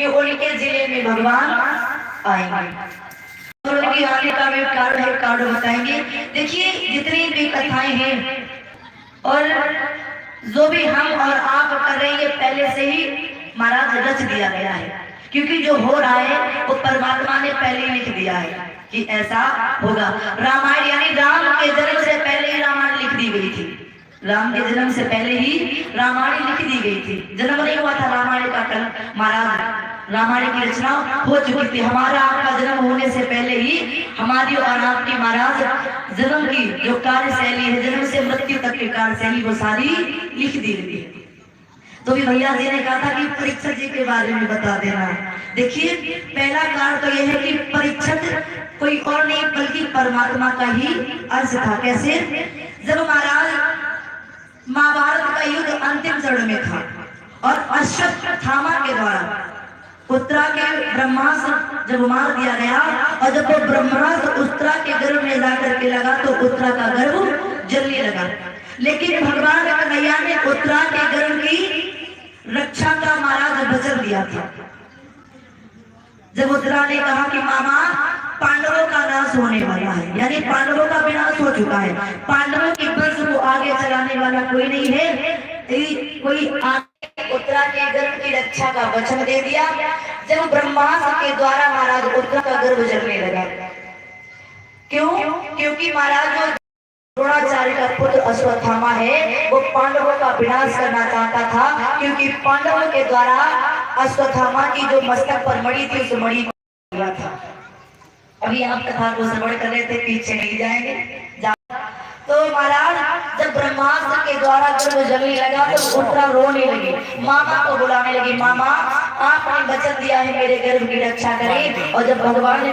कि उनके जिले में भगवान आएंगे। उनकी आने का भी कारण बताएंगे। देखिए जितनी भी कथाएं हैं और जो भी हम और आप कर रहे हैं पहले से ही महाराज रच दिया गया है, क्योंकि जो हो रहा है वो परमात्मा ने पहले ही लिख दिया है कि ऐसा होगा। रामायण यानी राम के जन्म से पहले ही रामायण लिख दी गई थी। राम के जन्म से पहले ही रामायण लिख दी गई थी। जन्म नहीं हुआ था रामायण का, कल महाराज रामायण की रचना हो चुकी थी। हमारा आपका जन्म होने से पहले ही हमारी और आपकी महाराज जन्म की जो कार्यशैली है, जन्म से मृत्यु तक की कार्यशैली, वो सारी लिख दी गई। तो भी भैया जी ने कहा था कि परीक्षक जी के बारे में बता देना। देखिए पहला कारण तो यह है कि परीक्षक कोई और नहीं बल्कि परमात्मा का ही अंश था। कैसे? जब महाराज महाभारत का युद्ध अंतिम चरण में था और अश्वत्थामा के द्वारा उत्तरा के ब्रह्मास्त्र जब मार दिया गया और जब वो ब्रह्मास्त्र उत्तरा के गर्भ में जाकर के लगा तो उत्तरा का गर्भ जलने लगा। लेकिन भगवान कन्हैया ने उत्तरा के गर्भ की रक्षा का महाराज वचन दिया था। जब उत्तरा ने कहा कि मामा पांडवों का नाश होने वाला है, यानी पांडवों का विनाश हो चुका है, पांडवों के वंश को आगे चलाने वाला कोई नहीं है, कोई उत्तरा के गर्भ की रक्षा का वचन दे दिया। जब ब्रह्मास्त्र के द्वारा महाराज उत्तरा का गर्भ जलने लगा। क्यों? क्योंकि महाराज जो द्रोणाचार्य का पुत्र अश्वत्थामा है वो पांडवों का विनाश करना चाहता था, क्योंकि पांडवों के द्वारा अश्वत्थामा की जो मस्तक पर मणि थी उस मणि को दिया था। अभी आप कथा को श्रवण कर रहे थे, पीछे नहीं जाएंगे। तो महाराज जब ब्रह्मास्त्र के द्वारा गर्भ जलने लगा तो उत्तरा रोने लगी, मामा को बुलाने लगी, मामा आपने वचन दिया है मेरे गर्भ की रक्षा करें। और जब भगवान ने